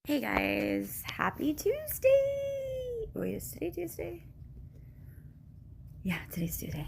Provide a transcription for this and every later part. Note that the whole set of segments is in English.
Hey guys, happy Tuesday! Wait, is today Tuesday? Yeah, today's Tuesday.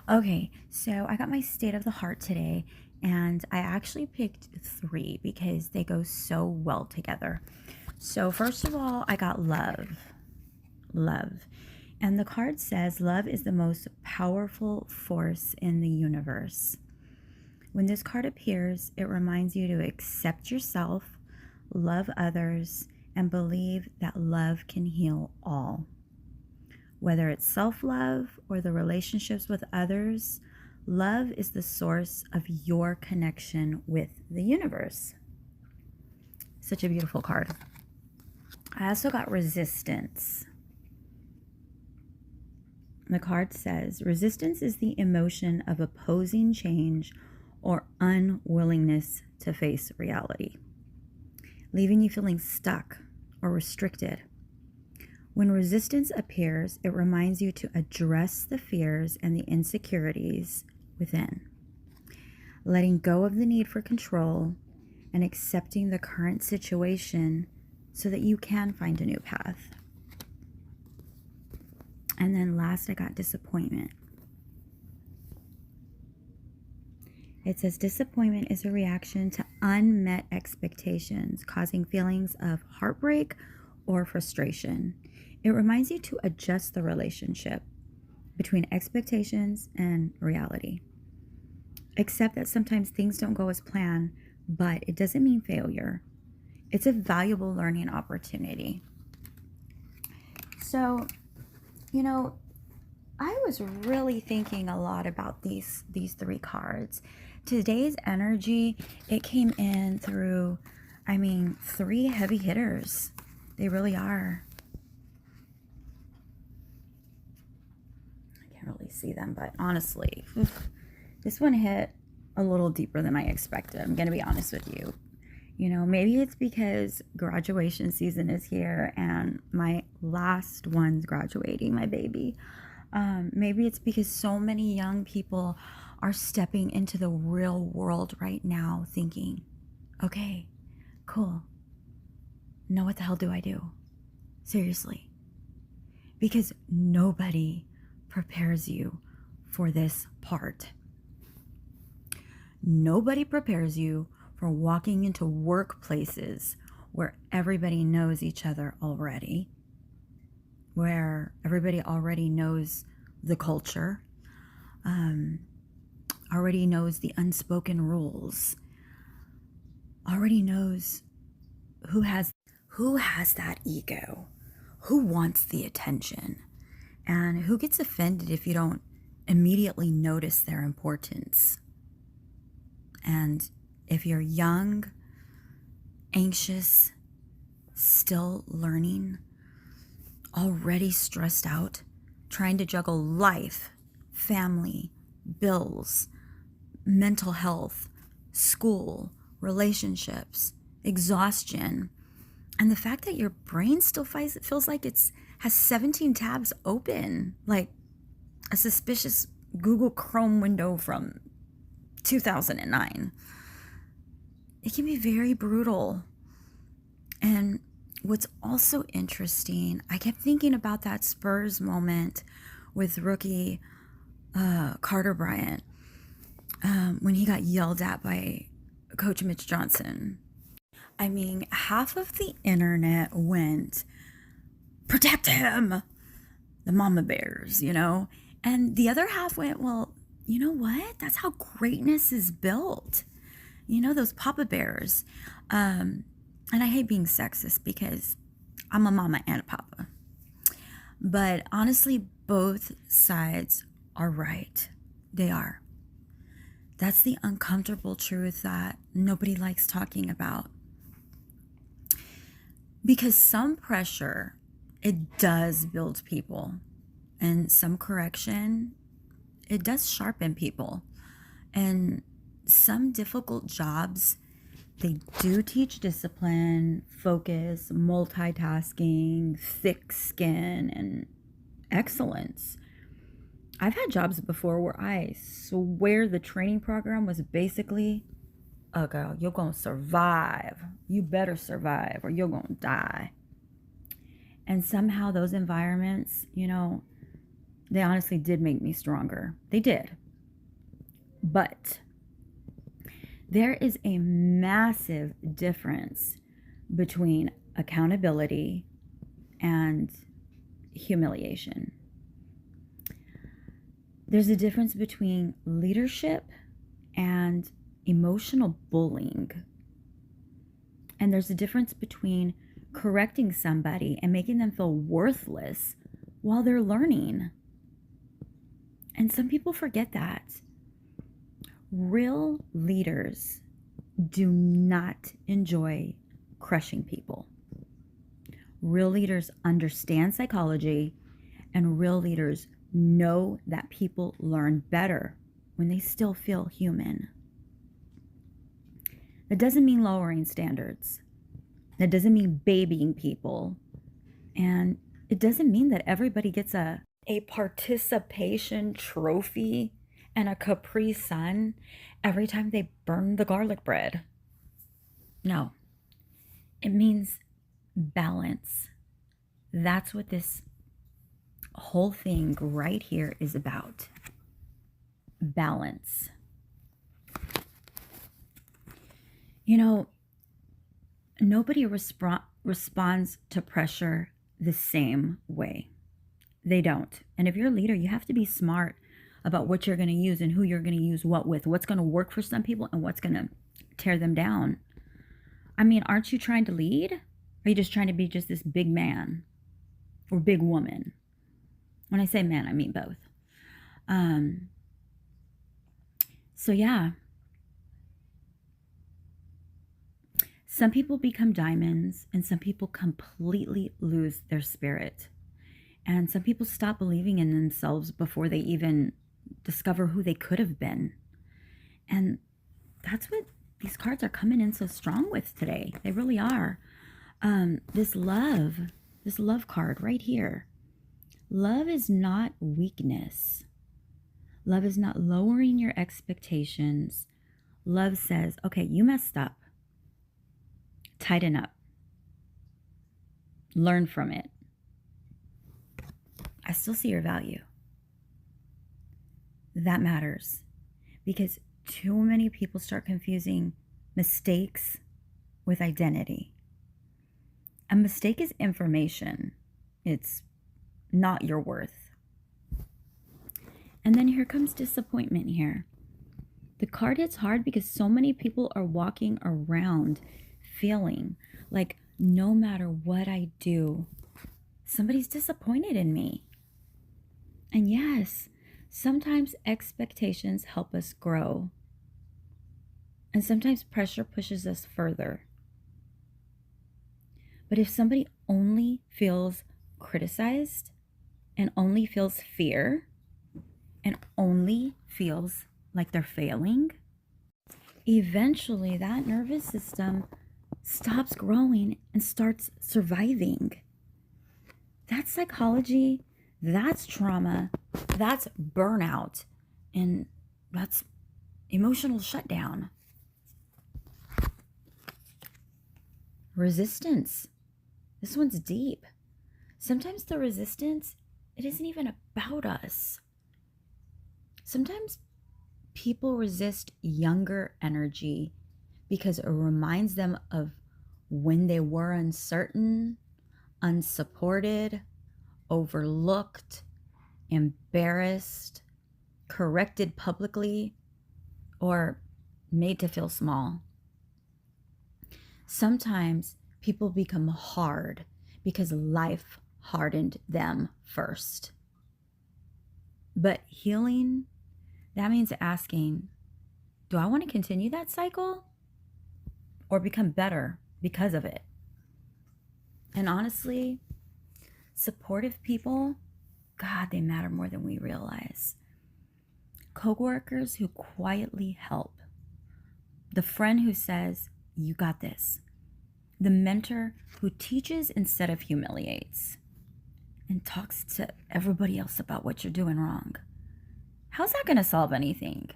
Okay, so I got my state of the heart today, and I actually picked three because they go so well together. So, first of all, I got love. Love. And the card says, love is the most powerful force in the universe. When this card appears, it reminds you to accept yourself, love others, and believe that love can heal all. Whether it's self-love or the relationships with others, love is the source of your connection with the universe. Such a beautiful card. I also got resistance. The card says, resistance is the emotion of opposing change or unwillingness to face reality, leaving you feeling stuck or restricted. When resistance appears, it reminds you to address the fears and the insecurities within, letting go of the need for control and accepting the current situation so that you can find a new path. And then last, I got disappointment. It says disappointment is a reaction to unmet expectations, causing feelings of heartbreak or frustration. It reminds you to adjust the relationship between expectations and reality. Accept that sometimes things don't go as planned, but it doesn't mean failure. It's a valuable learning opportunity. So, I was really thinking a lot about these three cards. Today's energy, it came in through, three heavy hitters. They really are. I can't really see them, but honestly, this one hit a little deeper than I expected. I'm going to be honest with you. Maybe it's because graduation season is here and my last one's graduating, my baby. Maybe it's because so many young people are stepping into the real world right now thinking, okay, cool. Now what the hell do I do? Seriously. Because nobody prepares you for this part. Nobody prepares you for walking into workplaces where everybody knows each other already, where everybody already knows the culture, already knows the unspoken rules, already knows who has that ego, who wants the attention, and who gets offended if you don't immediately notice their importance. And if you're young, anxious, still learning, already stressed out, trying to juggle life, family, bills, mental health, school, relationships, exhaustion, and the fact that your brain still feels like has 17 tabs open, like a suspicious Google Chrome window from 2009. It can be very brutal. And what's also interesting, I kept thinking about that Spurs moment with rookie Carter Bryant when he got yelled at by Coach Mitch Johnson. Half of the internet went, protect him, the mama bears, and the other half went, well, you know what? That's how greatness is built. Those papa bears. And I hate being sexist because I'm a mama and a papa. But honestly, both sides are right. They are. That's the uncomfortable truth that nobody likes talking about. Because some pressure, it does build people. And some correction, it does sharpen people. And some difficult jobs, they do teach discipline, focus, multitasking, thick skin, and excellence. I've had jobs before where I swear the training program was basically girl, you're going to survive. You better survive or you're going to die. And somehow those environments, they honestly did make me stronger. They did. But there is a massive difference between accountability and humiliation. There's a difference between leadership and emotional bullying. And there's a difference between correcting somebody and making them feel worthless while they're learning. And some people forget that. Real leaders do not enjoy crushing people. Real leaders understand psychology, and real leaders know that people learn better when they still feel human. That doesn't mean lowering standards. That doesn't mean babying people. And it doesn't mean that everybody gets a participation trophy and a Capri Sun every time they burn the garlic bread. No. It means balance. That's what this whole thing right here is about. Balance. Nobody responds to pressure the same way. They don't. And if you're a leader, you have to be smart about what you're going to use and who you're going to use what with, what's going to work for some people and what's going to tear them down. I mean, aren't you trying to lead? Or are you just trying to be just this big man or big woman? When I say man, I mean both. So yeah. Some people become diamonds and some people completely lose their spirit. And some people stop believing in themselves before they even discover who they could have been. And that's what these cards are coming in so strong with today. They really are. This love card right here. Love is not weakness. Love is not lowering your expectations. Love says, okay, you messed up. Tighten up. Learn from it. I still see your value. That matters because too many people start confusing mistakes with identity. A mistake is information. It's not your worth. And then here comes disappointment here. The card hits hard because so many people are walking around feeling like no matter what I do, somebody's disappointed in me. And yes, sometimes expectations help us grow. And sometimes pressure pushes us further. But if somebody only feels criticized and only feels fear and only feels like they're failing, eventually that nervous system stops growing and starts surviving. That's psychology, that's trauma, that's burnout, and that's emotional shutdown. Resistance. This one's deep. Sometimes the resistance, it isn't even about us. Sometimes people resist younger energy because it reminds them of when they were uncertain, unsupported, overlooked, embarrassed, corrected publicly, or made to feel small. Sometimes people become hard because life hardened them first. But healing, that means asking, do I want to continue that cycle or become better because of it? And honestly, supportive people, God, they matter more than we realize. Coworkers who quietly help. The friend who says, you got this. The mentor who teaches instead of humiliates and talks to everybody else about what you're doing wrong. How's that going to solve anything?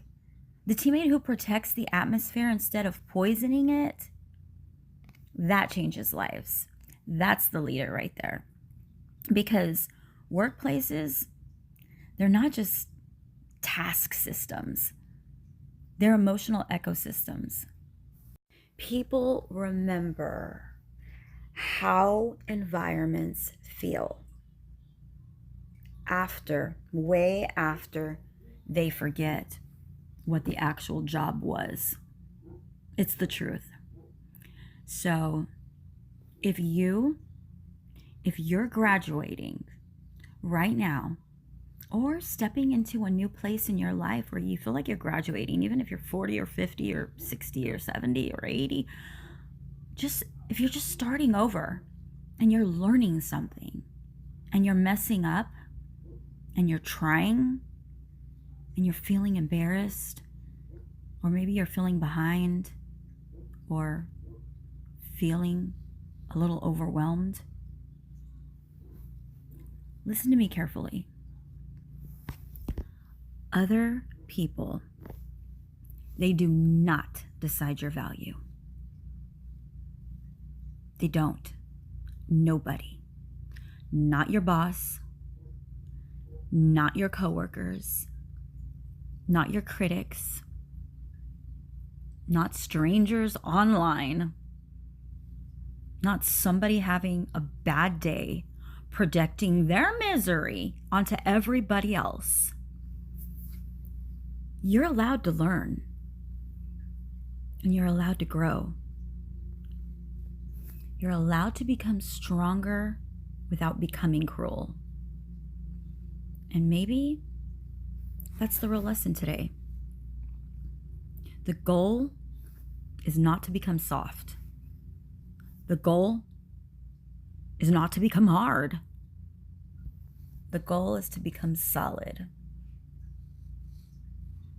The teammate who protects the atmosphere instead of poisoning it, that changes lives. That's the leader right there. Because workplaces, they're not just task systems, they're emotional ecosystems. People remember how environments feel way after they forget what the actual job was. It's the truth. So if you're graduating right now or stepping into a new place in your life where you feel like you're graduating, even if you're 40 or 50 or 60 or 70 or 80, if you're just starting over and you're learning something and you're messing up and you're trying and you're feeling embarrassed, or maybe you're feeling behind or feeling a little overwhelmed, listen to me carefully. Other people, they do not decide your value. They don't. Nobody. Not your boss, not your coworkers, not your critics, not strangers online, not somebody having a bad day projecting their misery onto everybody else. You're allowed to learn, and you're allowed to grow. You're allowed to become stronger without becoming cruel. And maybe that's the real lesson today. The goal is not to become soft. The goal is not to become hard. The goal is to become solid.